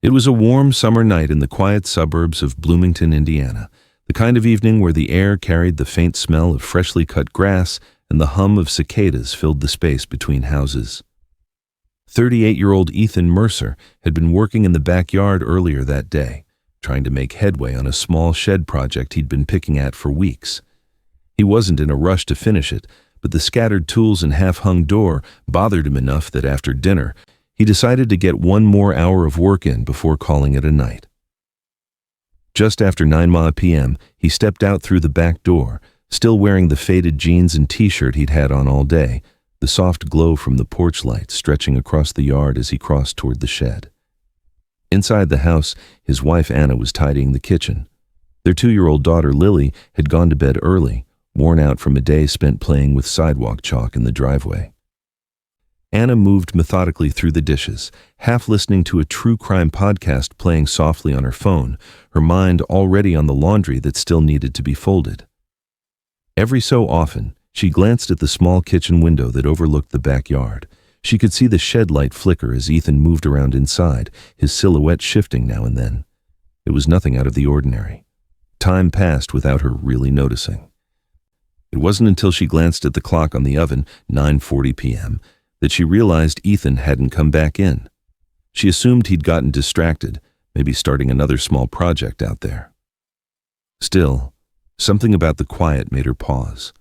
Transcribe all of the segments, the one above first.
It was a warm summer night in the quiet suburbs of Bloomington, Indiana, the kind of evening where the air carried the faint smell of freshly cut grass and the hum of cicadas filled the space between houses. 38-year-old Ethan Mercer had been working in the backyard earlier that day, trying to make headway on a small shed project he'd been picking at for weeks. He wasn't in a rush to finish it, but the scattered tools and half-hung door bothered him enough that after dinner, he decided to get one more hour of work in before calling it a night. Just after 9 p.m., he stepped out through the back door, still wearing the faded jeans and t-shirt he'd had on all day, the soft glow from the porch light stretching across the yard as he crossed toward the shed. Inside the house, his wife Anna was tidying the kitchen. Their 2-year-old daughter Lily had gone to bed early, worn out from a day spent playing with sidewalk chalk in the driveway. Anna moved methodically through the dishes, half listening to a true crime podcast playing softly on her phone, her mind already on the laundry that still needed to be folded. Every so often, she glanced at the small kitchen window that overlooked the backyard. She could see the shed light flicker as Ethan moved around inside, his silhouette shifting now and then. It was nothing out of the ordinary. Time passed without her really noticing. It wasn't until she glanced at the clock on the oven, 9:40 p.m., that she realized Ethan hadn't come back in. She assumed he'd gotten distracted, maybe starting another small project out there. Still, something about the quiet made her pause.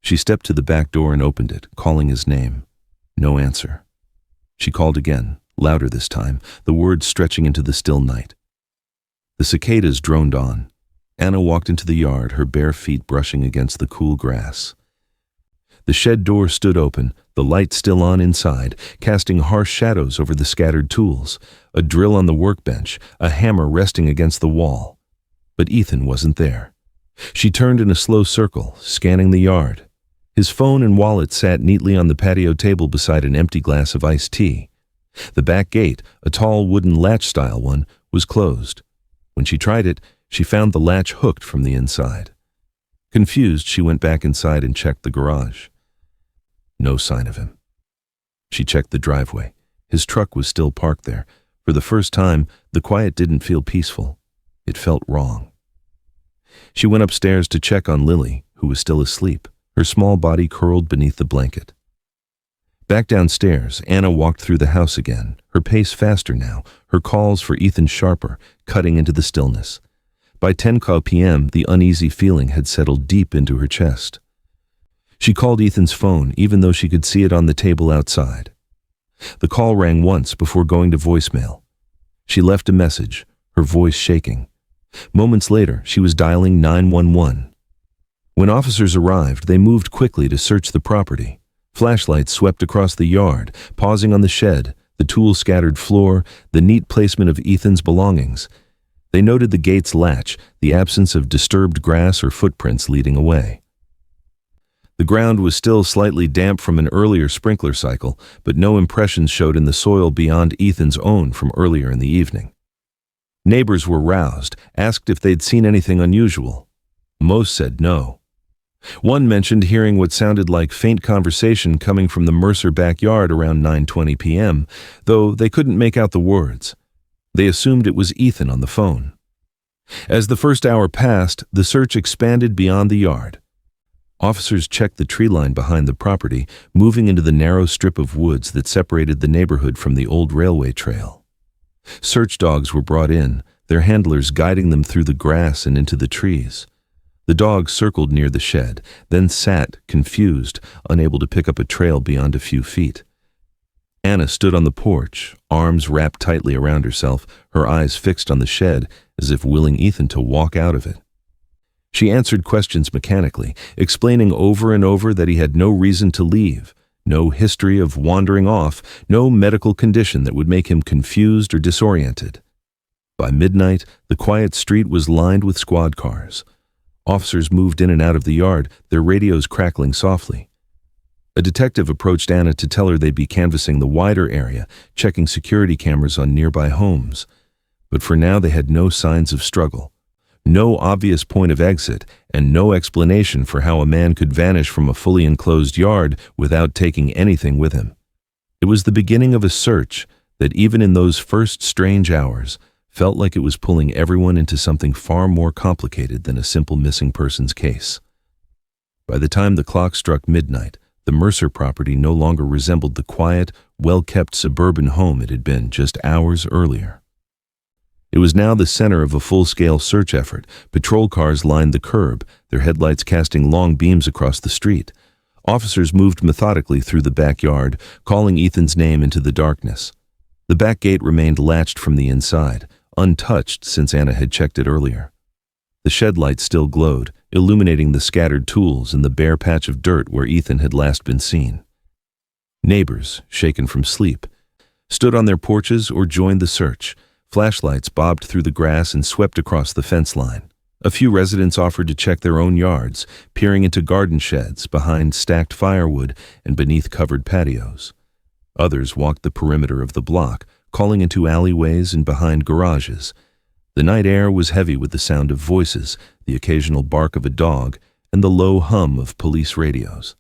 She stepped to the back door and opened it, calling his name. No answer. She called again, louder this time, the words stretching into the still night. The cicadas droned on. Anna walked into the yard, her bare feet brushing against the cool grass. The shed door stood open, the light still on inside, casting harsh shadows over the scattered tools, a drill on the workbench, a hammer resting against the wall. But Ethan wasn't there. She turned in a slow circle, scanning the yard. His phone and wallet sat neatly on the patio table beside an empty glass of iced tea. The back gate, a tall wooden latch-style one, was closed. When she tried it, she found the latch hooked from the inside. Confused, she went back inside and checked the garage. No sign of him. She checked the driveway. His truck was still parked there. For the first time, the quiet didn't feel peaceful. It felt wrong. She went upstairs to check on Lily, who was still asleep, her small body curled beneath the blanket. Back downstairs, Anna walked through the house again, her pace faster now, her calls for Ethan sharper, cutting into the stillness. By 10 p.m., the uneasy feeling had settled deep into her chest. She called Ethan's phone, even though she could see it on the table outside. The call rang once before going to voicemail. She left a message, her voice shaking. Moments later, she was dialing 911. When officers arrived, they moved quickly to search the property. Flashlights swept across the yard, pausing on the shed, the tool-scattered floor, the neat placement of Ethan's belongings. They noted the gate's latch, the absence of disturbed grass or footprints leading away. The ground was still slightly damp from an earlier sprinkler cycle, but no impressions showed in the soil beyond Ethan's own from earlier in the evening. Neighbors were roused, asked if they'd seen anything unusual. Most said no. One mentioned hearing what sounded like faint conversation coming from the Mercer backyard around 9:20 p.m., though they couldn't make out the words. They assumed it was Ethan on the phone. As the first hour passed, the search expanded beyond the yard. Officers checked the tree line behind the property, moving into the narrow strip of woods that separated the neighborhood from the old railway trail. Search dogs were brought in, their handlers guiding them through the grass and into the trees. The dogs circled near the shed, then sat, confused, unable to pick up a trail beyond a few feet. Anna stood on the porch, arms wrapped tightly around herself, her eyes fixed on the shed, as if willing Ethan to walk out of it. She answered questions mechanically, explaining over and over that he had no reason to leave, no history of wandering off, no medical condition that would make him confused or disoriented. By midnight, the quiet street was lined with squad cars. Officers moved in and out of the yard, their radios crackling softly. A detective approached Anna to tell her they'd be canvassing the wider area, checking security cameras on nearby homes. But for now they had no signs of struggle. No obvious point of exit, and no explanation for how a man could vanish from a fully enclosed yard without taking anything with him. It was the beginning of a search that even in those first strange hours, felt like it was pulling everyone into something far more complicated than a simple missing persons case. By the time the clock struck midnight, the Mercer property no longer resembled the quiet, well-kept suburban home it had been just hours earlier. It was now the center of a full-scale search effort. Patrol cars lined the curb, their headlights casting long beams across the street. Officers moved methodically through the backyard, calling Ethan's name into the darkness. The back gate remained latched from the inside, untouched since Anna had checked it earlier. The shed light still glowed, illuminating the scattered tools and the bare patch of dirt where Ethan had last been seen. Neighbors, shaken from sleep, stood on their porches or joined the search. Flashlights bobbed through the grass and swept across the fence line. A few residents offered to check their own yards, peering into garden sheds, behind stacked firewood, and beneath covered patios. Others walked the perimeter of the block, calling into alleyways and behind garages. The night air was heavy with the sound of voices, the occasional bark of a dog, and the low hum of police radios.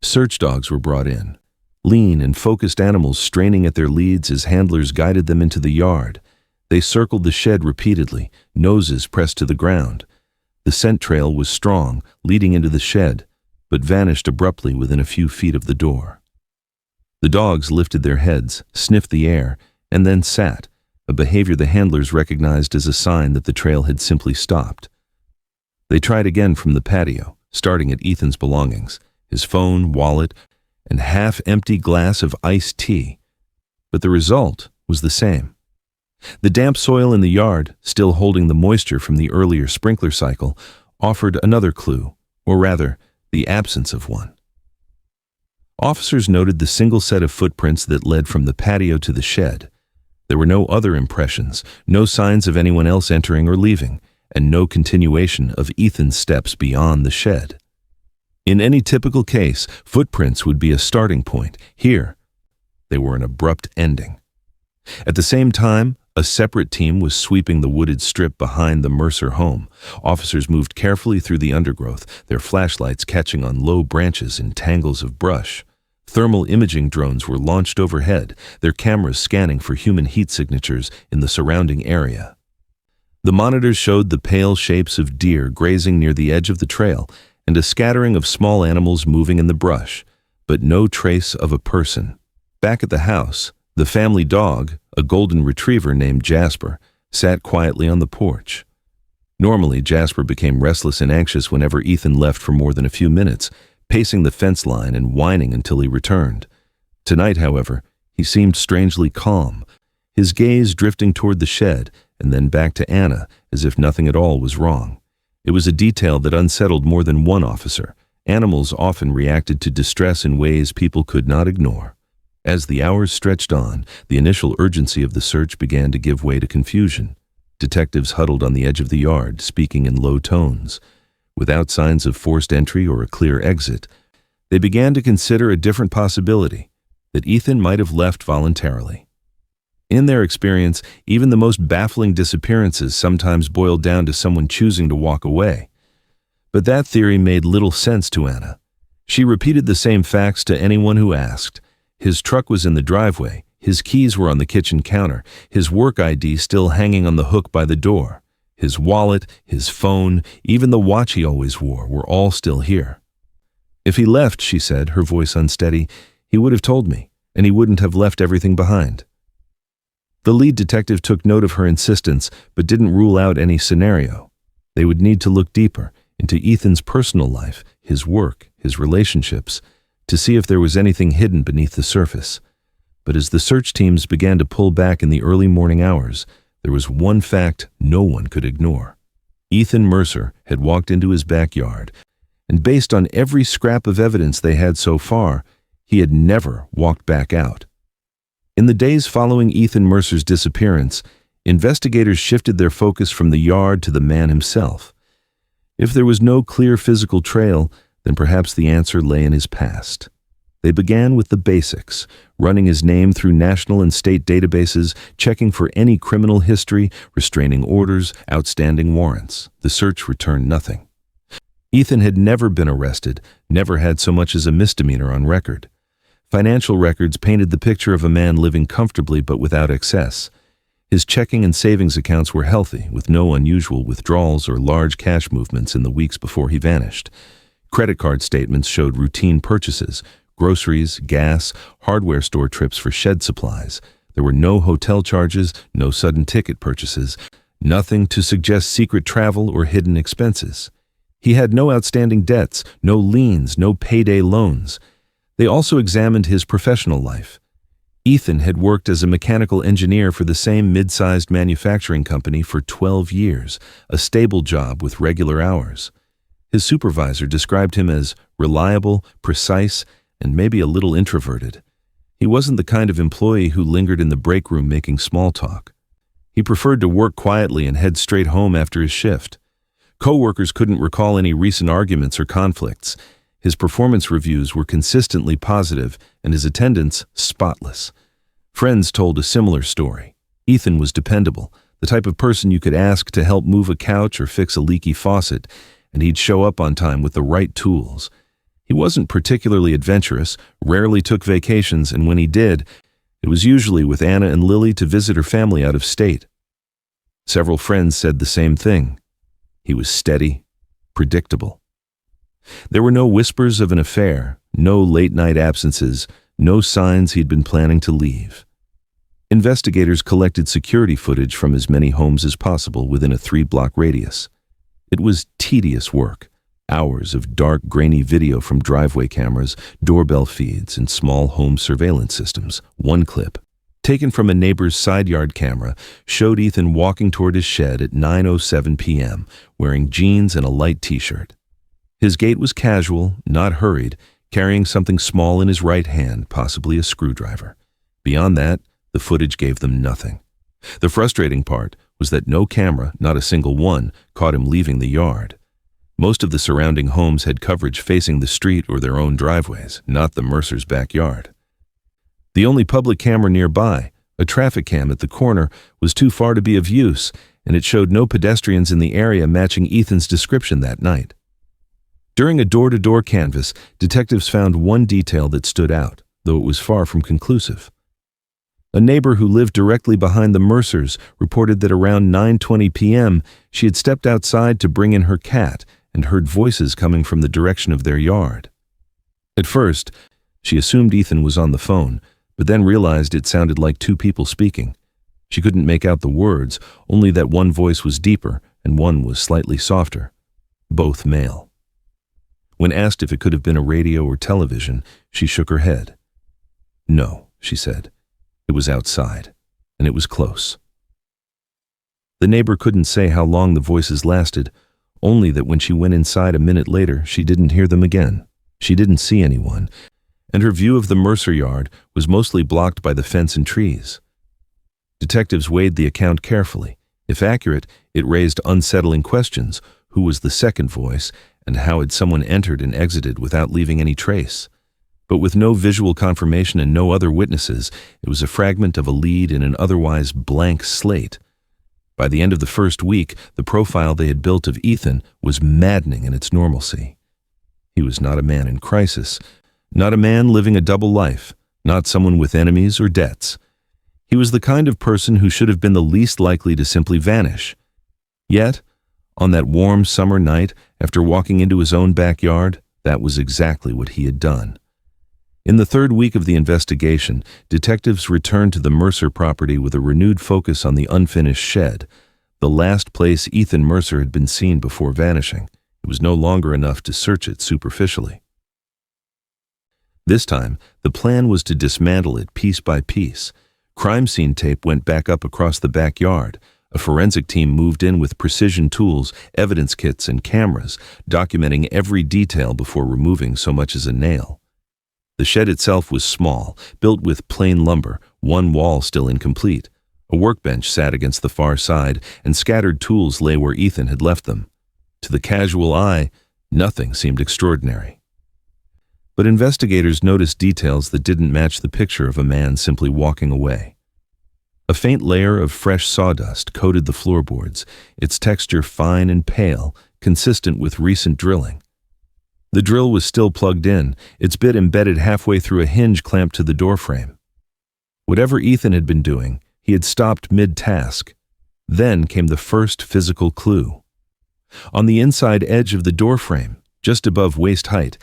Search dogs were brought in, lean and focused animals straining at their leads as handlers guided them into the yard. They circled the shed repeatedly, noses pressed to the ground. The scent trail was strong, leading into the shed, but vanished abruptly within a few feet of the door. The dogs lifted their heads, sniffed the air, and then sat, a behavior the handlers recognized as a sign that the trail had simply stopped. They tried again from the patio, starting at Ethan's belongings, his phone, wallet, and half-empty glass of iced tea. But the result was the same. The damp soil in the yard, still holding the moisture from the earlier sprinkler cycle, offered another clue, or rather, the absence of one. Officers noted the single set of footprints that led from the patio to the shed. There were no other impressions, no signs of anyone else entering or leaving, and no continuation of Ethan's steps beyond the shed. In any typical case, footprints would be a starting point. Here, they were an abrupt ending. At the same time, a separate team was sweeping the wooded strip behind the Mercer home. Officers moved carefully through the undergrowth, their flashlights catching on low branches and tangles of brush. Thermal imaging drones were launched overhead, their cameras scanning for human heat signatures in the surrounding area. The monitors showed the pale shapes of deer grazing near the edge of the trail and a scattering of small animals moving in the brush, but no trace of a person. Back at the house, the family dog, a golden retriever named Jasper, sat quietly on the porch. Normally, Jasper became restless and anxious whenever Ethan left for more than a few minutes, pacing the fence line and whining until he returned. Tonight, however, he seemed strangely calm, his gaze drifting toward the shed and then back to Anna as if nothing at all was wrong. It was a detail that unsettled more than one officer. Animals often reacted to distress in ways people could not ignore. As the hours stretched on, the initial urgency of the search began to give way to confusion. Detectives huddled on the edge of the yard, speaking in low tones. Without signs of forced entry or a clear exit, they began to consider a different possibility, that Ethan might have left voluntarily. In their experience, even the most baffling disappearances sometimes boiled down to someone choosing to walk away. But that theory made little sense to Anna. She repeated the same facts to anyone who asked. His truck was in the driveway, his keys were on the kitchen counter, his work ID still hanging on the hook by the door. His wallet, his phone, even the watch he always wore were all still here. If he left, she said, her voice unsteady, he would have told me, and he wouldn't have left everything behind. The lead detective took note of her insistence, but didn't rule out any scenario. They would need to look deeper, into Ethan's personal life, his work, his relationships, to see if there was anything hidden beneath the surface. But as the search teams began to pull back in the early morning hours, there was one fact no one could ignore. Ethan Mercer had walked into his backyard, and based on every scrap of evidence they had so far, he had never walked back out. In the days following Ethan Mercer's disappearance, investigators shifted their focus from the yard to the man himself. If there was no clear physical trail, then perhaps the answer lay in his past. They began with the basics, running his name through national and state databases, checking for any criminal history, restraining orders, outstanding warrants. The search returned nothing. Ethan had never been arrested, never had so much as a misdemeanor on record. Financial records painted the picture of a man living comfortably but without excess. His checking and savings accounts were healthy, with no unusual withdrawals or large cash movements in the weeks before he vanished. Credit card statements showed routine purchases, groceries, gas, hardware store trips for shed supplies. There were no hotel charges, no sudden ticket purchases, nothing to suggest secret travel or hidden expenses. He had no outstanding debts, no liens, no payday loans. They also examined his professional life. Ethan had worked as a mechanical engineer for the same mid-sized manufacturing company for 12 years, a stable job with regular hours. His supervisor described him as reliable, precise, and maybe a little introverted. He wasn't the kind of employee who lingered in the break room making small talk. He preferred to work quietly and head straight home after his shift. Co-workers couldn't recall any recent arguments or conflicts. His performance reviews were consistently positive and his attendance spotless. Friends told a similar story. Ethan was dependable, the type of person you could ask to help move a couch or fix a leaky faucet, and he'd show up on time with the right tools. He wasn't particularly adventurous, rarely took vacations, and when he did, it was usually with Anna and Lily to visit her family out of state. Several friends said the same thing. He was steady, predictable. There were no whispers of an affair, no late-night absences, no signs he'd been planning to leave. Investigators collected security footage from as many homes as possible within a 3-block radius. It was tedious work, hours of dark, grainy video from driveway cameras, doorbell feeds, and small home surveillance systems. One clip, taken from a neighbor's side yard camera, showed Ethan walking toward his shed at 9:07 p.m., wearing jeans and a light t-shirt. His gait was casual, not hurried, carrying something small in his right hand, possibly a screwdriver. Beyond that, the footage gave them nothing. The frustrating part was that no camera, not a single one, caught him leaving the yard. Most of the surrounding homes had coverage facing the street or their own driveways, not the Mercers' backyard. The only public camera nearby, a traffic cam at the corner, was too far to be of use, and it showed no pedestrians in the area matching Ethan's description that night. During a door-to-door canvass, detectives found one detail that stood out, though it was far from conclusive. A neighbor who lived directly behind the Mercers reported that around 9:20 p.m. she had stepped outside to bring in her cat and heard voices coming from the direction of their yard. At first, she assumed Ethan was on the phone, but then realized it sounded like two people speaking. She couldn't make out the words, only that one voice was deeper and one was slightly softer. Both male. When asked if it could have been a radio or television, she shook her head. No, she said. It was outside, and it was close. The neighbor couldn't say how long the voices lasted, only that when she went inside a minute later, she didn't hear them again. She didn't see anyone, and her view of the Mercer yard was mostly blocked by the fence and trees. Detectives weighed the account carefully. If accurate, it raised unsettling questions. Who was the second voice, and how had someone entered and exited without leaving any trace? But with no visual confirmation and no other witnesses, it was a fragment of a lead in an otherwise blank slate. By the end of the first week, the profile they had built of Ethan was maddening in its normalcy. He was not a man in crisis, not a man living a double life, not someone with enemies or debts. He was the kind of person who should have been the least likely to simply vanish. Yet, on that warm summer night, after walking into his own backyard, that was exactly what he had done. In the third week of the investigation, detectives returned to the Mercer property with a renewed focus on the unfinished shed, the last place Ethan Mercer had been seen before vanishing. It was no longer enough to search it superficially. This time, the plan was to dismantle it piece by piece. Crime scene tape went back up across the backyard. A forensic team moved in with precision tools, evidence kits, and cameras, documenting every detail before removing so much as a nail. The shed itself was small, built with plain lumber, one wall still incomplete. A workbench sat against the far side, and scattered tools lay where Ethan had left them. To the casual eye, nothing seemed extraordinary. But investigators noticed details that didn't match the picture of a man simply walking away. A faint layer of fresh sawdust coated the floorboards, its texture fine and pale, consistent with recent drilling. The drill was still plugged in, its bit embedded halfway through a hinge clamped to the doorframe. Whatever Ethan had been doing, he had stopped mid-task. Then came the first physical clue. On the inside edge of the doorframe, just above waist height,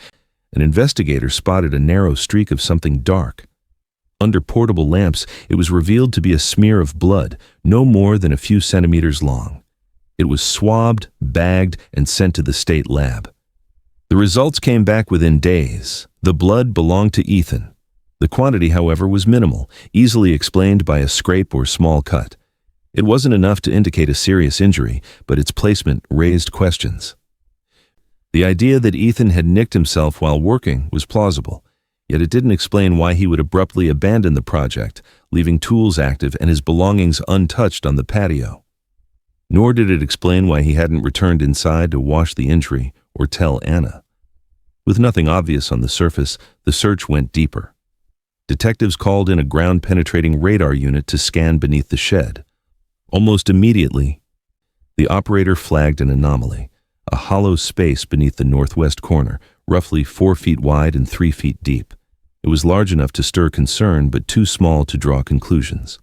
an investigator spotted a narrow streak of something dark. Under portable lamps, it was revealed to be a smear of blood, no more than a few centimeters long. It was swabbed, bagged, and sent to the state lab. The results came back within days. The blood belonged to Ethan. The quantity, however, was minimal, easily explained by a scrape or small cut. It wasn't enough to indicate a serious injury, but its placement raised questions. The idea that Ethan had nicked himself while working was plausible, yet it didn't explain why he would abruptly abandon the project, leaving tools active and his belongings untouched on the patio. Nor did it explain why he hadn't returned inside to wash the injury or tell Anna. With nothing obvious on the surface, the search went deeper. Detectives called in a ground-penetrating radar unit to scan beneath the shed. Almost immediately, the operator flagged an anomaly, a hollow space beneath the northwest corner, roughly 4 feet wide and 3 feet deep. It was large enough to stir concern, but too small to draw conclusions.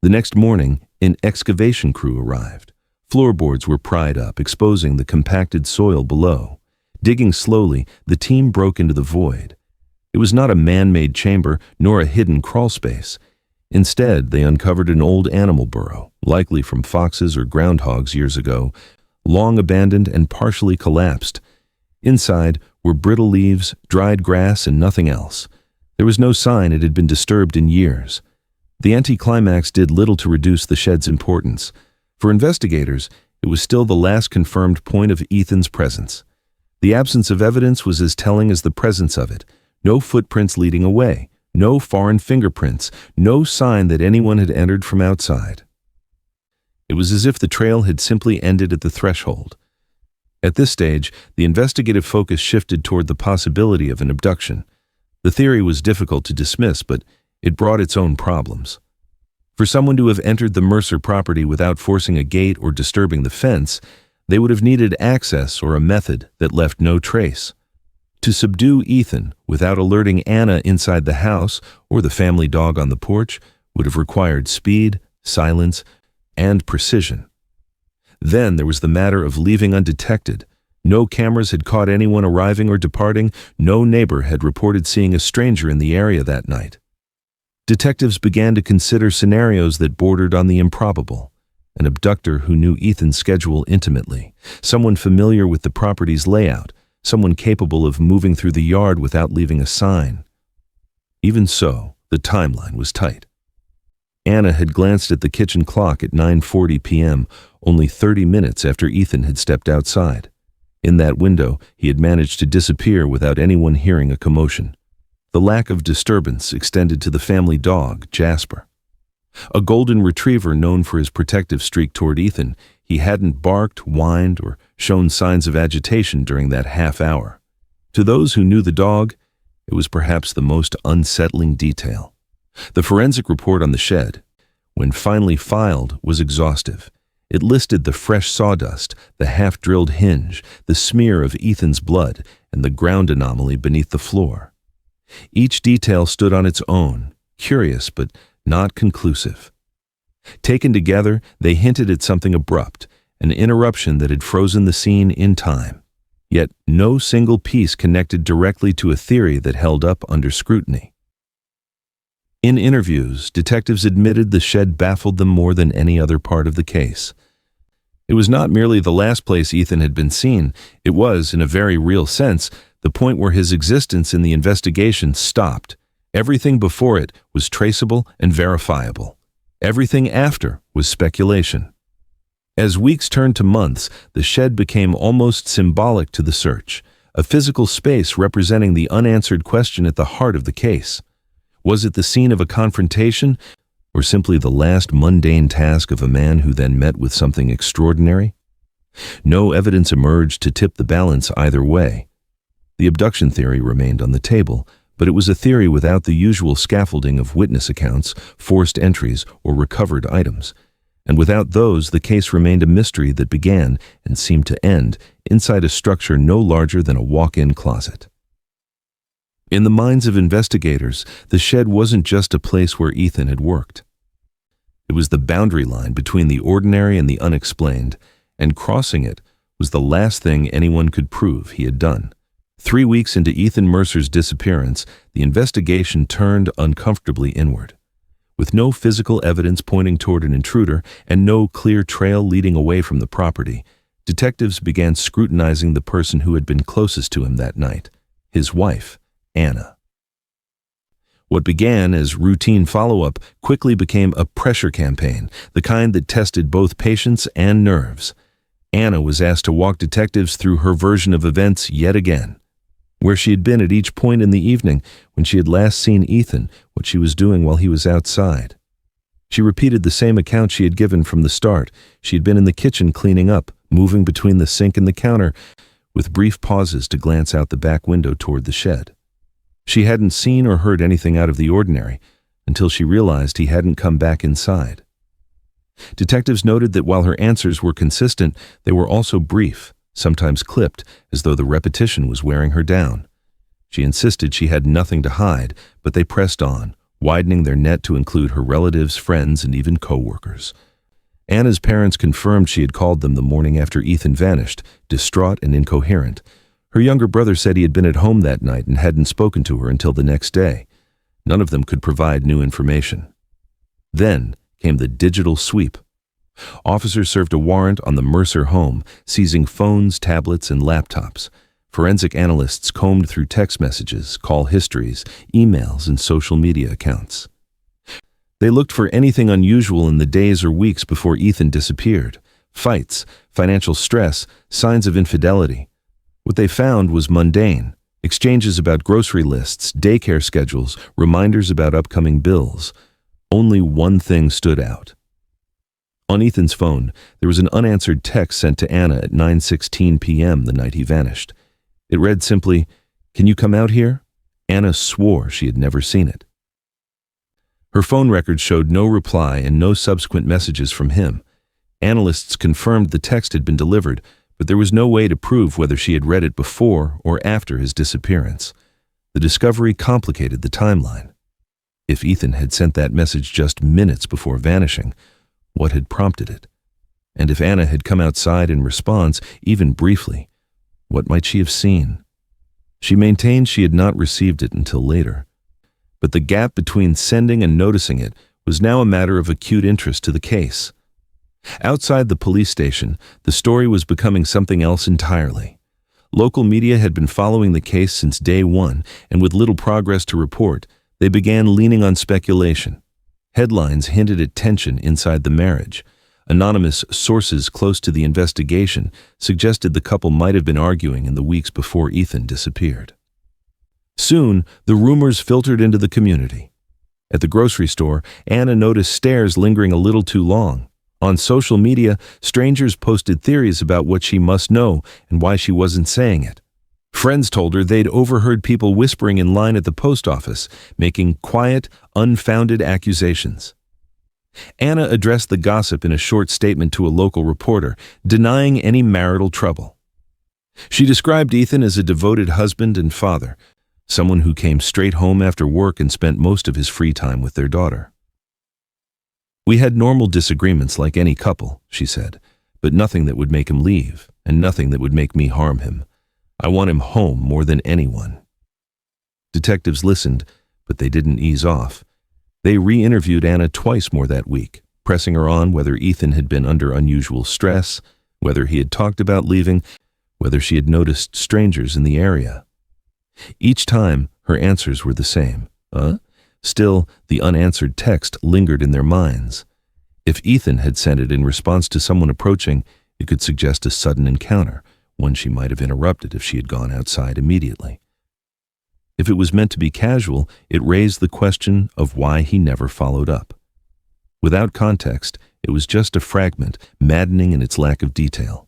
The next morning, an excavation crew arrived. Floorboards were pried up, exposing the compacted soil below. Digging slowly, the team broke into the void. It was not a man-made chamber, nor a hidden crawl space. Instead, they uncovered an old animal burrow, likely from foxes or groundhogs years ago, long abandoned and partially collapsed. Inside were brittle leaves, dried grass, and nothing else. There was no sign it had been disturbed in years. The anticlimax did little to reduce the shed's importance. For investigators, it was still the last confirmed point of Ethan's presence. The absence of evidence was as telling as the presence of it. No footprints leading away, no foreign fingerprints, no sign that anyone had entered from outside. It was as if the trail had simply ended at the threshold. At this stage, the investigative focus shifted toward the possibility of an abduction. The theory was difficult to dismiss, but it brought its own problems. For someone to have entered the Mercer property without forcing a gate or disturbing the fence, they would have needed access or a method that left no trace. To subdue Ethan without alerting Anna inside the house or the family dog on the porch would have required speed, silence, and precision. Then there was the matter of leaving undetected. No cameras had caught anyone arriving or departing. No neighbor had reported seeing a stranger in the area that night. Detectives began to consider scenarios that bordered on the improbable. An abductor who knew Ethan's schedule intimately, someone familiar with the property's layout, someone capable of moving through the yard without leaving a sign. Even so, the timeline was tight. Anna had glanced at the kitchen clock at 9:40 p.m., only 30 minutes after Ethan had stepped outside. In that window, he had managed to disappear without anyone hearing a commotion. The lack of disturbance extended to the family dog, Jasper. A golden retriever known for his protective streak toward Ethan, he hadn't barked, whined, or shown signs of agitation during that half hour. To those who knew the dog, it was perhaps the most unsettling detail. The forensic report on the shed, when finally filed, was exhaustive. It listed the fresh sawdust, the half-drilled hinge, the smear of Ethan's blood, and the ground anomaly beneath the floor. Each detail stood on its own, curious but not conclusive. Taken together, they hinted at something abrupt, an interruption that had frozen the scene in time. Yet no single piece connected directly to a theory that held up under scrutiny. In interviews, detectives admitted the shed baffled them more than any other part of the case. It was not merely the last place Ethan had been seen, it was, in a very real sense, the point where his existence in the investigation stopped. Everything before it was traceable and verifiable. Everything after was speculation. As weeks turned to months, the shed became almost symbolic to the search, a physical space representing the unanswered question at the heart of the case. Was it the scene of a confrontation, or simply the last mundane task of a man who then met with something extraordinary? No evidence emerged to tip the balance either way. The abduction theory remained on the table, but it was a theory without the usual scaffolding of witness accounts, forced entries, or recovered items. And without those, the case remained a mystery that began and seemed to end inside a structure no larger than a walk-in closet. In the minds of investigators, the shed wasn't just a place where Ethan had worked. It was the boundary line between the ordinary and the unexplained, and crossing it was the last thing anyone could prove he had done. 3 weeks into Ethan Mercer's disappearance, the investigation turned uncomfortably inward. With no physical evidence pointing toward an intruder and no clear trail leading away from the property, detectives began scrutinizing the person who had been closest to him that night, his wife, Anna. What began as routine follow-up quickly became a pressure campaign, the kind that tested both patience and nerves. Anna was asked to walk detectives through her version of events yet again. Where she had been at each point in the evening, when she had last seen Ethan, what she was doing while he was outside. She repeated the same account she had given from the start. She had been in the kitchen cleaning up, moving between the sink and the counter, with brief pauses to glance out the back window toward the shed. She hadn't seen or heard anything out of the ordinary until she realized he hadn't come back inside. Detectives noted that while her answers were consistent, they were also brief, sometimes clipped, as though the repetition was wearing her down. She insisted she had nothing to hide, but they pressed on, widening their net to include her relatives, friends, and even co-workers. Anna's parents confirmed she had called them the morning after Ethan vanished, distraught and incoherent. Her younger brother said he had been at home that night and hadn't spoken to her until the next day. None of them could provide new information. Then came the digital sweep. Officers served a warrant on the Mercer home, seizing phones, tablets, and laptops. Forensic analysts combed through text messages, call histories, emails, and social media accounts. They looked for anything unusual in the days or weeks before Ethan disappeared. Fights, financial stress, signs of infidelity. What they found was mundane. Exchanges about grocery lists, daycare schedules, reminders about upcoming bills. Only one thing stood out. On Ethan's phone, there was an unanswered text sent to Anna at 9:16 p.m. the night he vanished. It read simply, "Can you come out here?" Anna swore she had never seen it. Her phone records showed no reply and no subsequent messages from him. Analysts confirmed the text had been delivered, but there was no way to prove whether she had read it before or after his disappearance. The discovery complicated the timeline. If Ethan had sent that message just minutes before vanishing, what had prompted it? And if Anna had come outside in response, even briefly, what might she have seen? She maintained she had not received it until later. But the gap between sending and noticing it was now a matter of acute interest to the case. Outside the police station, the story was becoming something else entirely. Local media had been following the case since day one, and with little progress to report, they began leaning on speculation. Headlines hinted at tension inside the marriage. Anonymous sources close to the investigation suggested the couple might have been arguing in the weeks before Ethan disappeared. Soon, the rumors filtered into the community. At the grocery store, Anna noticed stares lingering a little too long. On social media, strangers posted theories about what she must know and why she wasn't saying it. Friends told her they'd overheard people whispering in line at the post office, making quiet, unfounded accusations. Anna addressed the gossip in a short statement to a local reporter, denying any marital trouble. She described Ethan as a devoted husband and father, someone who came straight home after work and spent most of his free time with their daughter. "We had normal disagreements like any couple," she said, "but nothing that would make him leave, and nothing that would make me harm him. I want him home more than anyone." Detectives listened, but they didn't ease off. They re-interviewed Anna twice more that week, pressing her on whether Ethan had been under unusual stress, whether he had talked about leaving, whether she had noticed strangers in the area. Each time, her answers were the same. Still, the unanswered text lingered in their minds. If Ethan had sent it in response to someone approaching, it could suggest a sudden encounter, one she might have interrupted if she had gone outside immediately. If it was meant to be casual, it raised the question of why he never followed up. Without context, it was just a fragment, maddening in its lack of detail.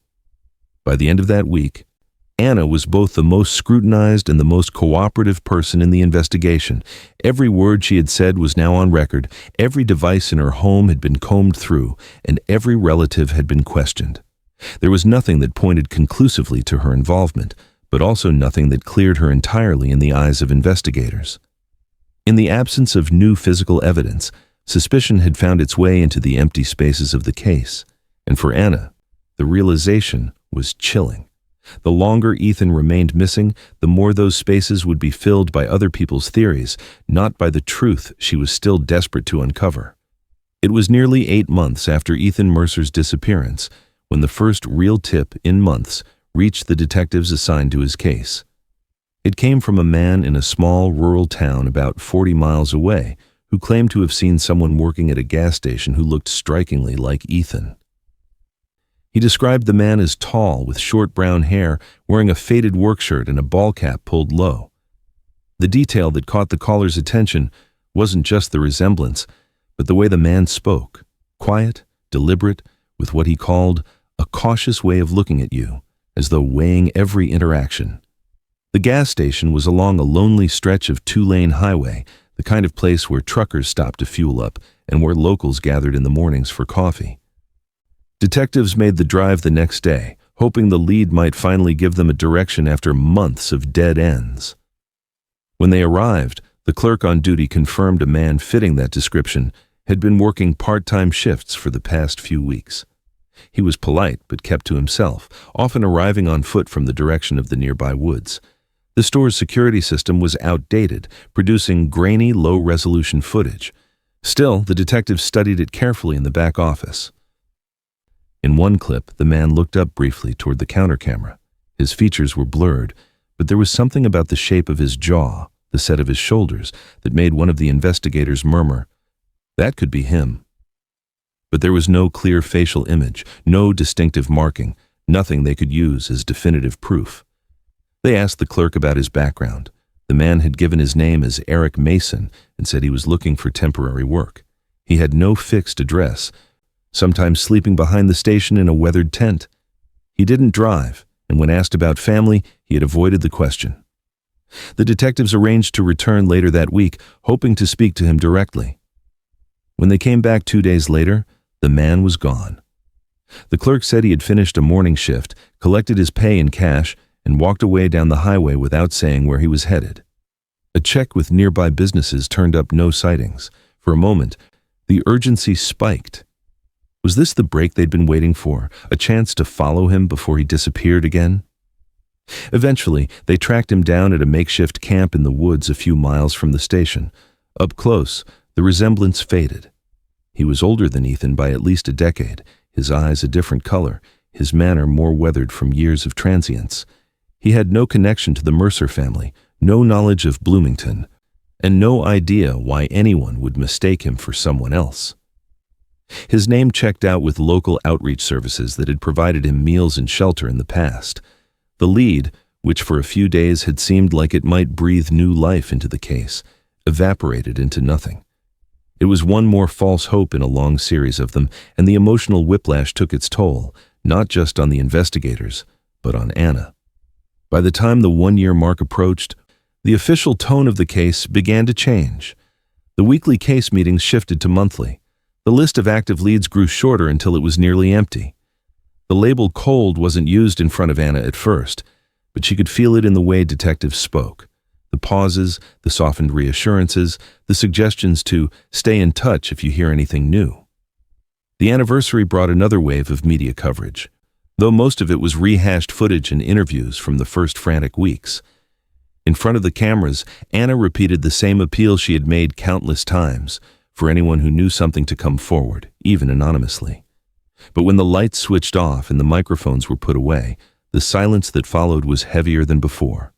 By the end of that week, Anna was both the most scrutinized and the most cooperative person in the investigation. Every word she had said was now on record, every device in her home had been combed through, and every relative had been questioned. There was nothing that pointed conclusively to her involvement, but also nothing that cleared her entirely in the eyes of investigators. In the absence of new physical evidence, suspicion had found its way into the empty spaces of the case, and for Anna, the realization was chilling. The longer Ethan remained missing, the more those spaces would be filled by other people's theories, not by the truth she was still desperate to uncover. It was nearly 8 months after Ethan Mercer's disappearance when the first real tip in months reached the detectives assigned to his case. It came from a man in a small rural town about 40 miles away who claimed to have seen someone working at a gas station who looked strikingly like Ethan. He described the man as tall, with short brown hair, wearing a faded work shirt and a ball cap pulled low. The detail that caught the caller's attention wasn't just the resemblance, but the way the man spoke, quiet, deliberate, with what he called a cautious way of looking at you, as though weighing every interaction. The gas station was along a lonely stretch of 2-lane highway, the kind of place where truckers stopped to fuel up and where locals gathered in the mornings for coffee. Detectives made the drive the next day, hoping the lead might finally give them a direction after months of dead ends. When they arrived, the clerk on duty confirmed a man fitting that description had been working part-time shifts for the past few weeks. He was polite but kept to himself, often arriving on foot from the direction of the nearby woods. The store's security system was outdated, producing grainy, low-resolution footage. Still, the detectives studied it carefully in the back office. In one clip, the man looked up briefly toward the counter camera. His features were blurred, but there was something about the shape of his jaw, the set of his shoulders, that made one of the investigators murmur, "That could be him." But there was no clear facial image, no distinctive marking, nothing they could use as definitive proof. They asked the clerk about his background. The man had given his name as Eric Mason and said he was looking for temporary work. He had no fixed address, sometimes sleeping behind the station in a weathered tent. He didn't drive, and when asked about family, he had avoided the question. The detectives arranged to return later that week, hoping to speak to him directly. When they came back 2 days later, the man was gone. The clerk said he had finished a morning shift, collected his pay in cash, and walked away down the highway without saying where he was headed. A check with nearby businesses turned up no sightings. For a moment, the urgency spiked. Was this the break they'd been waiting for, a chance to follow him before he disappeared again? Eventually, they tracked him down at a makeshift camp in the woods a few miles from the station. Up close, the resemblance faded. He was older than Ethan by at least a decade, his eyes a different color, his manner more weathered from years of transience. He had no connection to the Mercer family, no knowledge of Bloomington, and no idea why anyone would mistake him for someone else. His name checked out with local outreach services that had provided him meals and shelter in the past. The lead, which for a few days had seemed like it might breathe new life into the case, evaporated into nothing. It was one more false hope in a long series of them, and the emotional whiplash took its toll, not just on the investigators, but on Anna. By the time the 1-year mark approached, the official tone of the case began to change. The weekly case meetings shifted to monthly. The list of active leads grew shorter until it was nearly empty. The label cold wasn't used in front of Anna at first, but she could feel it in the way detectives spoke. The pauses, the softened reassurances, the suggestions to stay in touch if you hear anything new. The anniversary brought another wave of media coverage, though most of it was rehashed footage and interviews from the first frantic weeks. In front of the cameras, Anna repeated the same appeal she had made countless times, for anyone who knew something to come forward, even anonymously. But when the lights switched off and the microphones were put away, the silence that followed was heavier than before.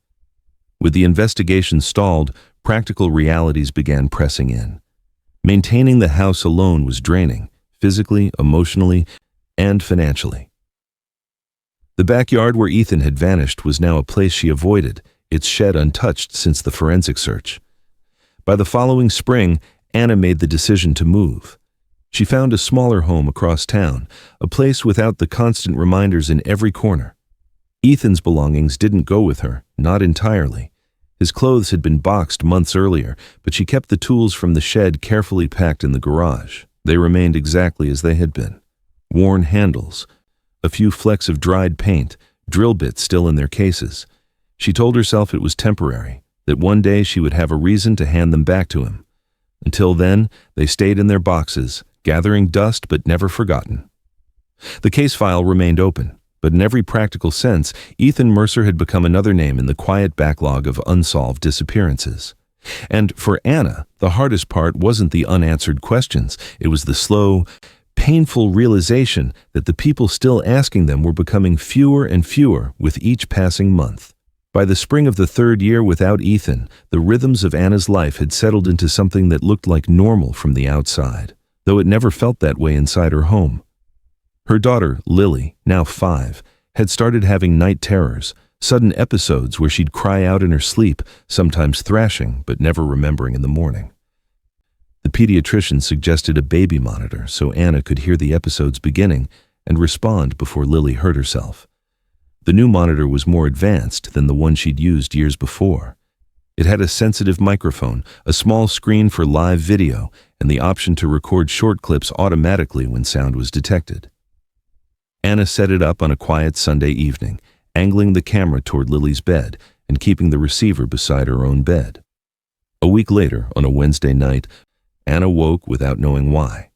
With the investigation stalled, practical realities began pressing in. Maintaining the house alone was draining, physically, emotionally, and financially. The backyard where Ethan had vanished was now a place she avoided, its shed untouched since the forensic search. By the following spring, Anna made the decision to move. She found a smaller home across town, a place without the constant reminders in every corner. Ethan's belongings didn't go with her, not entirely. His clothes had been boxed months earlier, but she kept the tools from the shed carefully packed in the garage. They remained exactly as they had been. Worn handles, a few flecks of dried paint, drill bits still in their cases. She told herself it was temporary, that one day she would have a reason to hand them back to him. Until then, they stayed in their boxes, gathering dust but never forgotten. The case file remained open, but in every practical sense, Ethan Mercer had become another name in the quiet backlog of unsolved disappearances. And for Anna, the hardest part wasn't the unanswered questions. It was the slow, painful realization that the people still asking them were becoming fewer and fewer with each passing month. By the spring of the third year without Ethan, the rhythms of Anna's life had settled into something that looked like normal from the outside, though it never felt that way inside her home. Her daughter, Lily, now 5, had started having night terrors, sudden episodes where she'd cry out in her sleep, sometimes thrashing but never remembering in the morning. The pediatrician suggested a baby monitor so Anna could hear the episodes beginning and respond before Lily hurt herself. The new monitor was more advanced than the one she'd used years before. It had a sensitive microphone, a small screen for live video, and the option to record short clips automatically when sound was detected. Anna set it up on a quiet Sunday evening, angling the camera toward Lily's bed and keeping the receiver beside her own bed. A week later, on a Wednesday night, Anna woke without knowing why.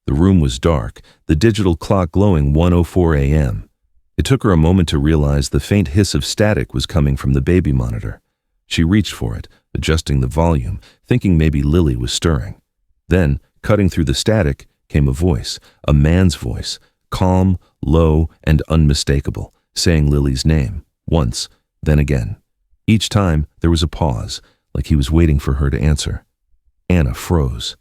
The room was dark, the digital clock glowing 1:04 a.m. It took her a moment to realize the faint hiss of static was coming from the baby monitor. She reached for it, adjusting the volume, thinking maybe Lily was stirring. Then, cutting through the static, came a voice, a man's voice, calm, low, and unmistakable, saying Lily's name, once, then again. Each time, there was a pause, like he was waiting for her to answer. Anna froze.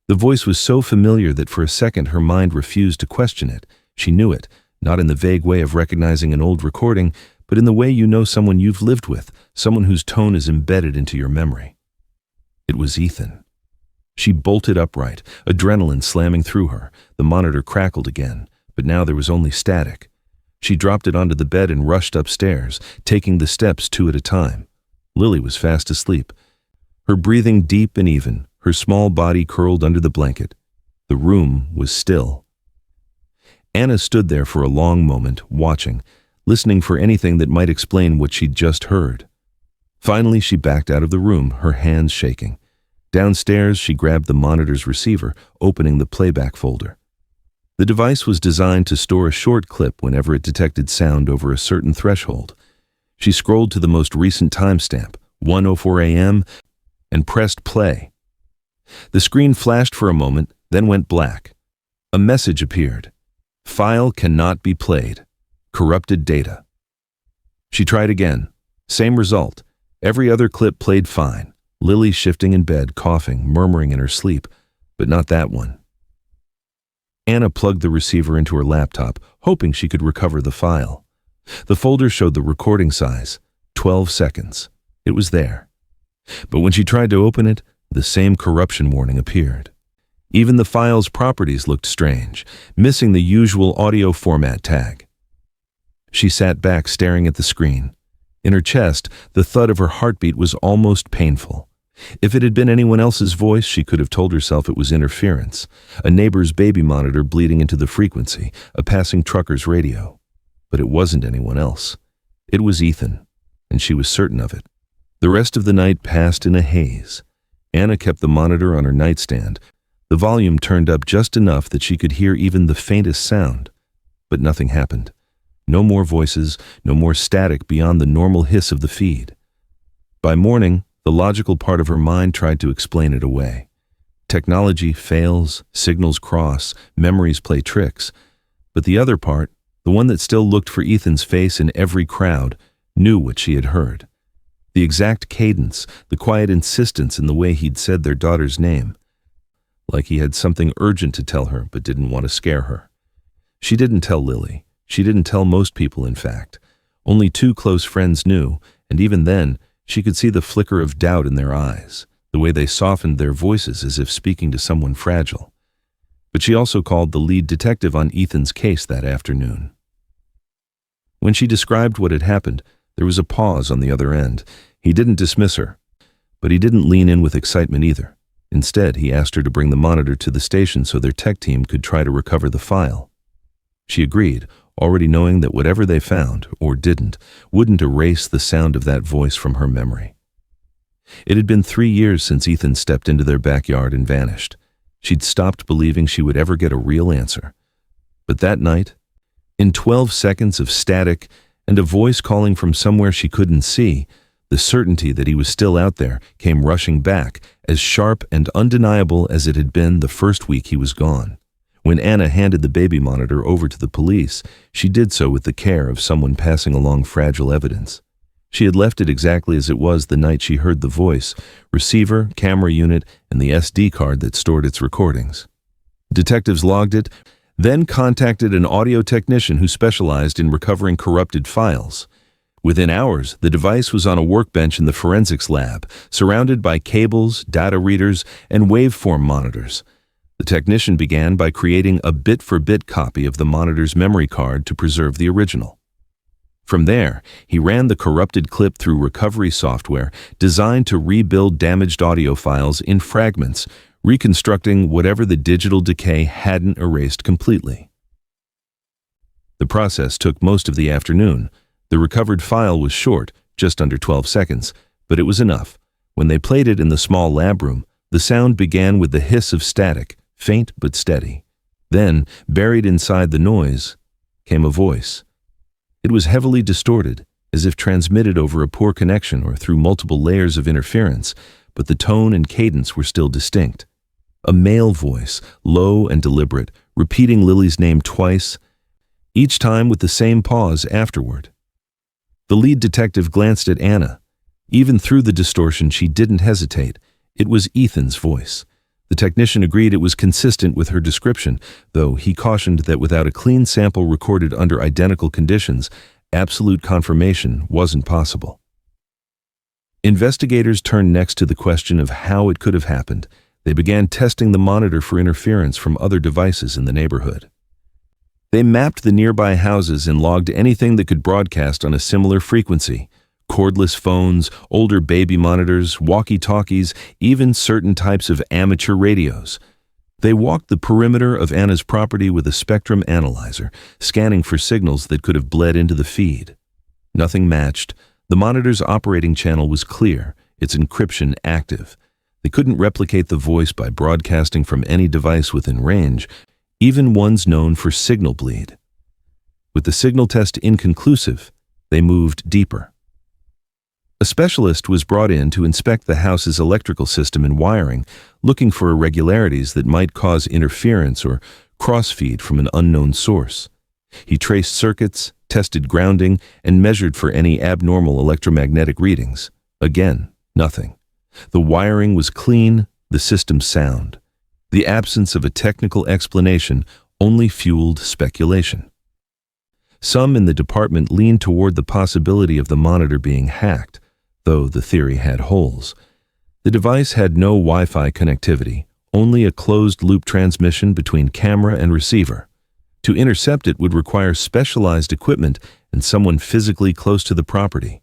The voice was so familiar that for a second her mind refused to question it. She knew it, not in the vague way of recognizing an old recording, but in the way you know someone you've lived with, someone whose tone is embedded into your memory. It was Ethan. She bolted upright, adrenaline slamming through her. The monitor crackled again, but now there was only static. She dropped it onto the bed and rushed upstairs, taking the steps 2 at a time. Lily was fast asleep, her breathing deep and even, her small body curled under the blanket. The room was still. Anna stood there for a long moment, watching, listening for anything that might explain what she'd just heard. Finally, she backed out of the room, her hands shaking. Downstairs, she grabbed the monitor's receiver, opening the playback folder. The device was designed to store a short clip whenever it detected sound over a certain threshold. She scrolled to the most recent timestamp, 1:04 a.m., and pressed play. The screen flashed for a moment, then went black. A message appeared. File cannot be played. Corrupted data. She tried again. Same result. Every other clip played fine. Lily shifting in bed, coughing, murmuring in her sleep, but not that one. Anna plugged the receiver into her laptop, hoping she could recover the file. The folder showed the recording size, 12 seconds. It was there. But when she tried to open it, the same corruption warning appeared. Even the file's properties looked strange, missing the usual audio format tag. She sat back staring at the screen. In her chest, the thud of her heartbeat was almost painful. If it had been anyone else's voice, she could have told herself it was interference, a neighbor's baby monitor bleeding into the frequency, a passing trucker's radio. But it wasn't anyone else. It was Ethan, and she was certain of it. The rest of the night passed in a haze. Anna kept the monitor on her nightstand, the volume turned up just enough that she could hear even the faintest sound. But nothing happened. No more voices, no more static beyond the normal hiss of the feed. By morning, the logical part of her mind tried to explain it away. Technology fails, signals cross, memories play tricks. But the other part, the one that still looked for Ethan's face in every crowd, knew what she had heard. The exact cadence, the quiet insistence in the way he'd said their daughter's name. Like he had something urgent to tell her but didn't want to scare her. She didn't tell Lily. She didn't tell most people, in fact. Only 2 close friends knew, and even then, she could see the flicker of doubt in their eyes, the way they softened their voices as if speaking to someone fragile. But she also called the lead detective on Ethan's case that afternoon. When she described what had happened, there was a pause on the other end. He didn't dismiss her, but he didn't lean in with excitement either. Instead, he asked her to bring the monitor to the station so their tech team could try to recover the file. She agreed, already knowing that whatever they found, or didn't, wouldn't erase the sound of that voice from her memory. It had been 3 years since Ethan stepped into their backyard and vanished. She'd stopped believing she would ever get a real answer. But that night, in 12 seconds of static and a voice calling from somewhere she couldn't see, the certainty that he was still out there came rushing back, as sharp and undeniable as it had been the first week he was gone. When Anna handed the baby monitor over to the police, she did so with the care of someone passing along fragile evidence. She had left it exactly as it was the night she heard the voice: receiver, camera unit, and the SD card that stored its recordings. Detectives logged it, then contacted an audio technician who specialized in recovering corrupted files. Within hours, the device was on a workbench in the forensics lab, surrounded by cables, data readers, and waveform monitors. The technician began by creating a bit-for-bit copy of the monitor's memory card to preserve the original. From there, he ran the corrupted clip through recovery software designed to rebuild damaged audio files in fragments, reconstructing whatever the digital decay hadn't erased completely. The process took most of the afternoon. The recovered file was short, just under 12 seconds, but it was enough. When they played it in the small lab room, the sound began with the hiss of static, faint but steady. Then, buried inside the noise, came a voice. It was heavily distorted, as if transmitted over a poor connection or through multiple layers of interference, but the tone and cadence were still distinct. A male voice, low and deliberate, repeating Lily's name twice, each time with the same pause afterward. The lead detective glanced at Anna. Even through the distortion, she didn't hesitate. It was Ethan's voice. The technician agreed it was consistent with her description, though he cautioned that without a clean sample recorded under identical conditions, absolute confirmation wasn't possible. Investigators turned next to the question of how it could have happened. They began testing the monitor for interference from other devices in the neighborhood. They mapped the nearby houses and logged anything that could broadcast on a similar frequency: cordless phones, older baby monitors, walkie-talkies, even certain types of amateur radios. They walked the perimeter of Anna's property with a spectrum analyzer, scanning for signals that could have bled into the feed. Nothing matched. The monitor's operating channel was clear, its encryption active. They couldn't replicate the voice by broadcasting from any device within range, even ones known for signal bleed. With the signal test inconclusive, they moved deeper. A specialist was brought in to inspect the house's electrical system and wiring, looking for irregularities that might cause interference or crossfeed from an unknown source. He traced circuits, tested grounding, and measured for any abnormal electromagnetic readings. Again, nothing. The wiring was clean, the system sound. The absence of a technical explanation only fueled speculation. Some in the department leaned toward the possibility of the monitor being hacked, though the theory had holes. The device had no Wi-Fi connectivity, only a closed-loop transmission between camera and receiver. To intercept it would require specialized equipment and someone physically close to the property.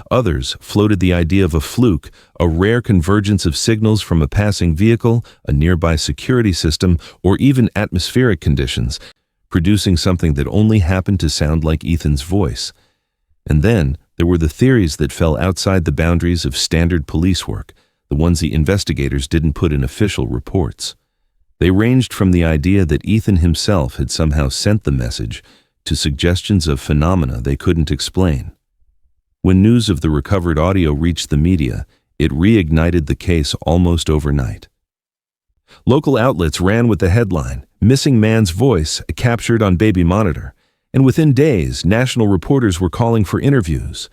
Others floated the idea of a fluke, a rare convergence of signals from a passing vehicle, a nearby security system, or even atmospheric conditions, producing something that only happened to sound like Ethan's voice. And then there were the theories that fell outside the boundaries of standard police work, the ones the investigators didn't put in official reports. They ranged from the idea that Ethan himself had somehow sent the message to suggestions of phenomena they couldn't explain. When news of the recovered audio reached the media, it reignited the case almost overnight. Local outlets ran with the headline, "Missing Man's Voice Captured on Baby Monitor," and within days, national reporters were calling for interviews.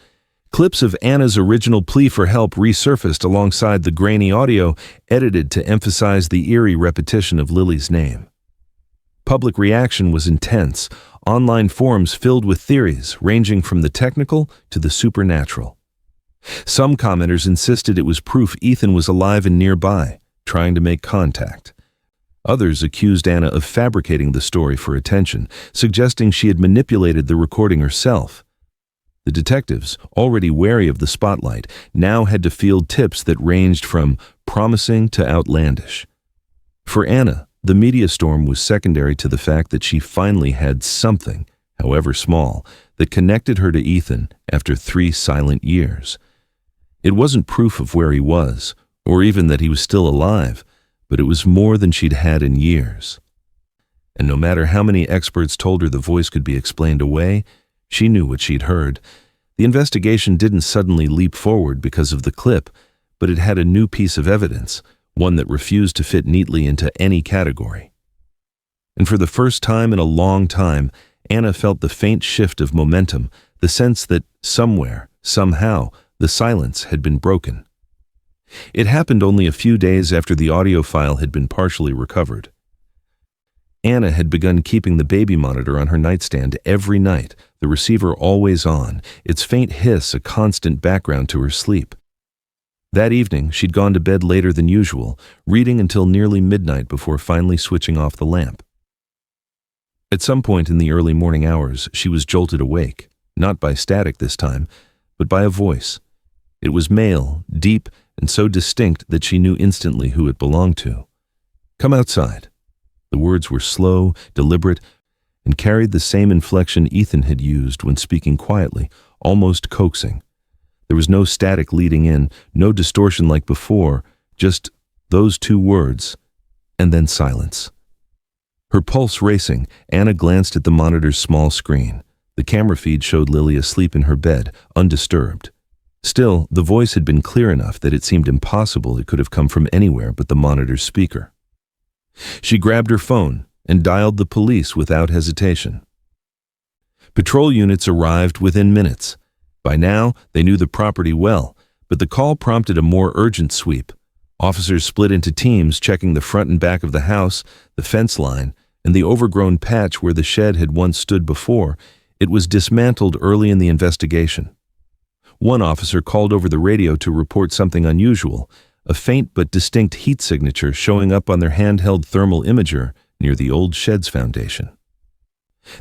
Clips of Anna's original plea for help resurfaced alongside the grainy audio, edited to emphasize the eerie repetition of Lily's name. Public reaction was intense, online forums filled with theories ranging from the technical to the supernatural. Some commenters insisted it was proof Ethan was alive and nearby, trying to make contact. Others accused Anna of fabricating the story for attention, suggesting she had manipulated the recording herself. The detectives, already wary of the spotlight, now had to field tips that ranged from promising to outlandish. For Anna, The media storm was secondary to the fact that she finally had something, however small, that connected her to Ethan after 3 silent years. It wasn't proof of where he was, or even that he was still alive, but it was more than she'd had in years. And no matter how many experts told her the voice could be explained away, she knew what she'd heard. The investigation didn't suddenly leap forward because of the clip, but it had a new piece of evidence, one that refused to fit neatly into any category. And for the first time in a long time, Anna felt the faint shift of momentum, the sense that somewhere, somehow, the silence had been broken. It happened only a few days after the audio file had been partially recovered. Anna had begun keeping the baby monitor on her nightstand every night, the receiver always on, its faint hiss a constant background to her sleep. That evening, she'd gone to bed later than usual, reading until nearly midnight before finally switching off the lamp. At some point in the early morning hours, she was jolted awake, not by static this time, but by a voice. It was male, deep, and so distinct that she knew instantly who it belonged to. "Come outside." The words were slow, deliberate, and carried the same inflection Ethan had used when speaking quietly, almost coaxing. There was no static leading in, no distortion like before, just those 2 words, and then silence. Her pulse racing, Anna glanced at the monitor's small screen. The camera feed showed Lily asleep in her bed, undisturbed. Still, the voice had been clear enough that it seemed impossible it could have come from anywhere but the monitor's speaker. She grabbed her phone and dialed the police without hesitation. Patrol units arrived within minutes. By now, they knew the property well, but the call prompted a more urgent sweep. Officers split into teams, checking the front and back of the house, the fence line, and the overgrown patch where the shed had once stood before. It was dismantled early in the investigation. One officer called over the radio to report something unusual, a faint but distinct heat signature showing up on their handheld thermal imager near the old shed's foundation.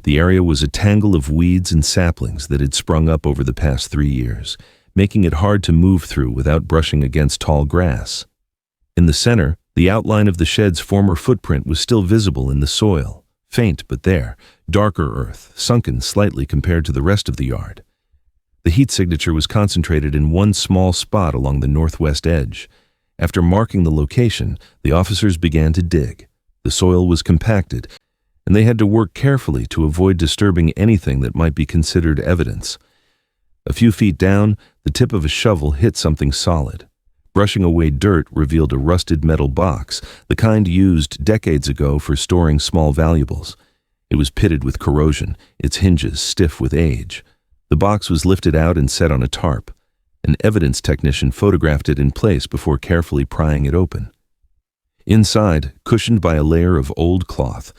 The area was a tangle of weeds and saplings that had sprung up over the past 3 years, making it hard to move through without brushing against tall grass. In the center, the outline of the shed's former footprint was still visible in the soil, faint but there, darker earth, sunken slightly compared to the rest of the yard. The heat signature was concentrated in one small spot along the northwest edge. After marking the location, the officers began to dig. The soil was compacted, and they had to work carefully to avoid disturbing anything that might be considered evidence. A few feet down, the tip of a shovel hit something solid. Brushing away dirt revealed a rusted metal box, the kind used decades ago for storing small valuables. It was pitted with corrosion, its hinges stiff with age. The box was lifted out and set on a tarp. An evidence technician photographed it in place before carefully prying it open. Inside, cushioned by a layer of old cloth,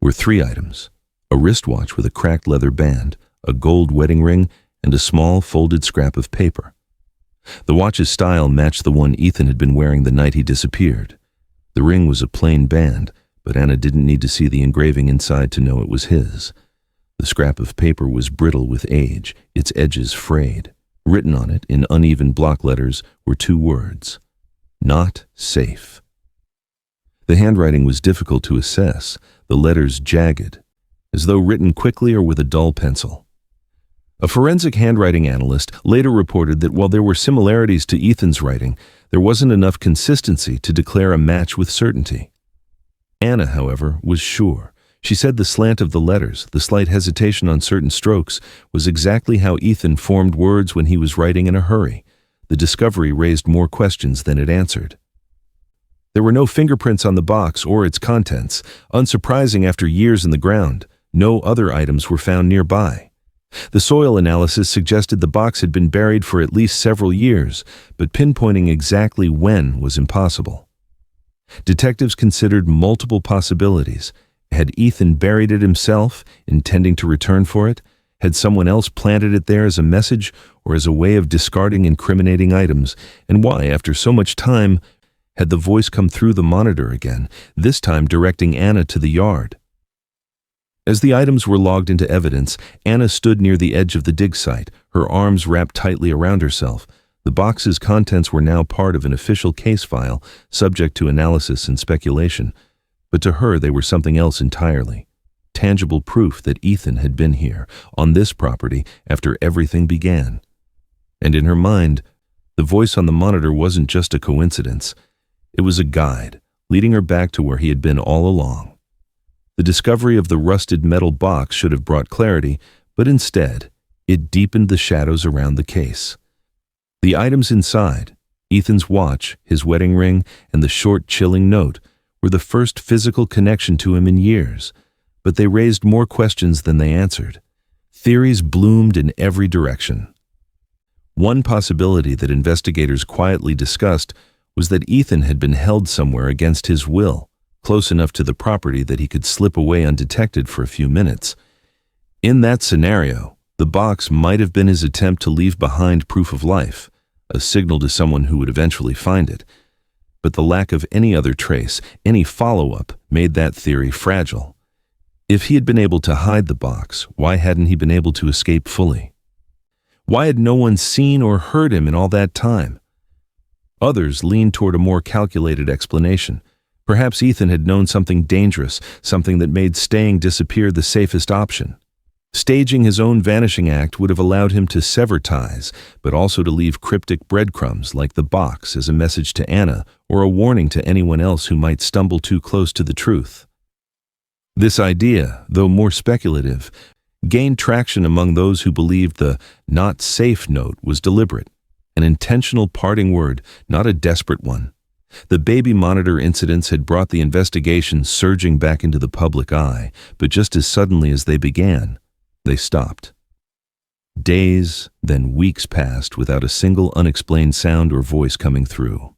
were 3 items: a wristwatch with a cracked leather band, a gold wedding ring, and a small folded scrap of paper. The watch's style matched the one Ethan had been wearing the night he disappeared. The ring was a plain band, but Anna didn't need to see the engraving inside to know it was his. The scrap of paper was brittle with age, its edges frayed. Written on it, in uneven block letters, were 2 words: "Not safe." The handwriting was difficult to assess, the letters jagged, as though written quickly or with a dull pencil. A forensic handwriting analyst later reported that while there were similarities to Ethan's writing, there wasn't enough consistency to declare a match with certainty. Anna, however, was sure. She said the slant of the letters, the slight hesitation on certain strokes, was exactly how Ethan formed words when he was writing in a hurry. The discovery raised more questions than it answered. There were no fingerprints on the box or its contents. Unsurprising after years in the ground, no other items were found nearby. The soil analysis suggested the box had been buried for at least several years, but pinpointing exactly when was impossible. Detectives considered multiple possibilities. Had Ethan buried it himself, intending to return for it? Had someone else planted it there as a message or as a way of discarding incriminating items? And why, after so much time, had the voice come through the monitor again, this time directing Anna to the yard? As the items were logged into evidence, Anna stood near the edge of the dig site, her arms wrapped tightly around herself. The box's contents were now part of an official case file, subject to analysis and speculation. But to her they were something else entirely. Tangible proof that Ethan had been here, on this property, after everything began. And in her mind, the voice on the monitor wasn't just a coincidence. It was a guide, leading her back to where he had been all along. The discovery of the rusted metal box should have brought clarity, but instead, it deepened the shadows around the case. The items inside, Ethan's watch, his wedding ring, and the short, chilling note, were the first physical connection to him in years, but they raised more questions than they answered. Theories bloomed in every direction. One possibility that investigators quietly discussed was that Ethan had been held somewhere against his will, close enough to the property that he could slip away undetected for a few minutes. In that scenario, the box might have been his attempt to leave behind proof of life, a signal to someone who would eventually find it. But the lack of any other trace, any follow-up, made that theory fragile. If he had been able to hide the box, why hadn't he been able to escape fully? Why had no one seen or heard him in all that time? Others leaned toward a more calculated explanation. Perhaps Ethan had known something dangerous, something that made staying disappeared the safest option. Staging his own vanishing act would have allowed him to sever ties, but also to leave cryptic breadcrumbs like the box as a message to Anna or a warning to anyone else who might stumble too close to the truth. This idea, though more speculative, gained traction among those who believed the "not safe" note was deliberate, an intentional parting word, not a desperate one. The baby monitor incidents had brought the investigation surging back into the public eye, but just as suddenly as they began, they stopped. Days, then weeks passed without a single unexplained sound or voice coming through.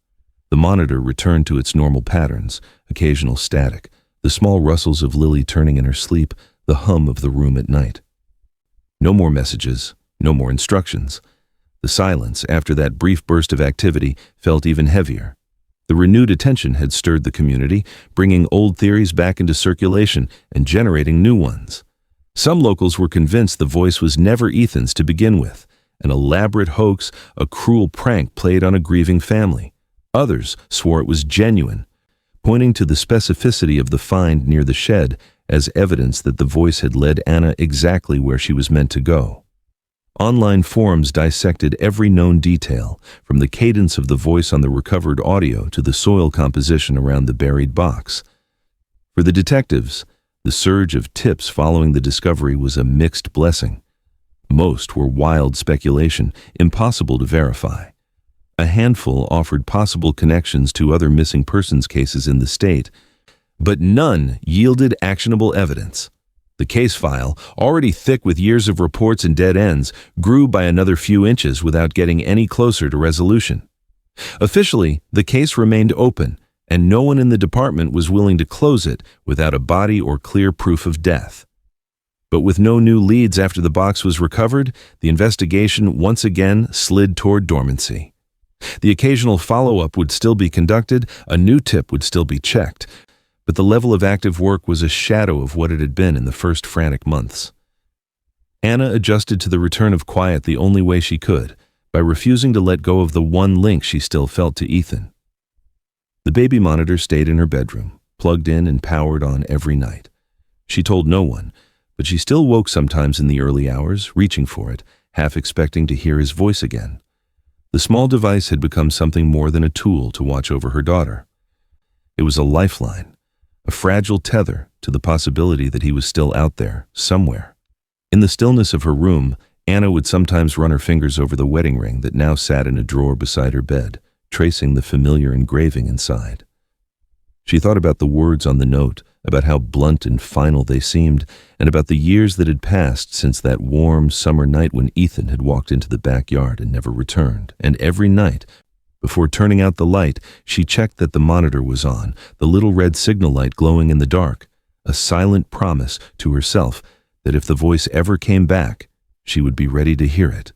The monitor returned to its normal patterns, occasional static, the small rustles of Lily turning in her sleep, the hum of the room at night. No more messages, no more instructions. The silence, after that brief burst of activity, felt even heavier. The renewed attention had stirred the community, bringing old theories back into circulation and generating new ones. Some locals were convinced the voice was never Ethan's to begin with, an elaborate hoax, a cruel prank played on a grieving family. Others swore it was genuine, pointing to the specificity of the find near the shed as evidence that the voice had led Anna exactly where she was meant to go. Online forums dissected every known detail, from the cadence of the voice on the recovered audio to the soil composition around the buried box. For the detectives, the surge of tips following the discovery was a mixed blessing. Most were wild speculation, impossible to verify. A handful offered possible connections to other missing persons cases in the state, but none yielded actionable evidence. The case file, already thick with years of reports and dead ends, grew by another few inches without getting any closer to resolution. Officially, the case remained open, and no one in the department was willing to close it without a body or clear proof of death. But with no new leads after the box was recovered, the investigation once again slid toward dormancy. The occasional follow-up would still be conducted, a new tip would still be checked, but the level of active work was a shadow of what it had been in the first frantic months. Anna adjusted to the return of quiet the only way she could, by refusing to let go of the one link she still felt to Ethan. The baby monitor stayed in her bedroom, plugged in and powered on every night. She told no one, but she still woke sometimes in the early hours, reaching for it, half expecting to hear his voice again. The small device had become something more than a tool to watch over her daughter. It was a lifeline, a fragile tether to the possibility that he was still out there, somewhere. In the stillness of her room, Anna would sometimes run her fingers over the wedding ring that now sat in a drawer beside her bed, tracing the familiar engraving inside. She thought about the words on the note, about how blunt and final they seemed, and about the years that had passed since that warm summer night when Ethan had walked into the backyard and never returned. And every night, before turning out the light, she checked that the monitor was on, the little red signal light glowing in the dark, a silent promise to herself that if the voice ever came back, she would be ready to hear it.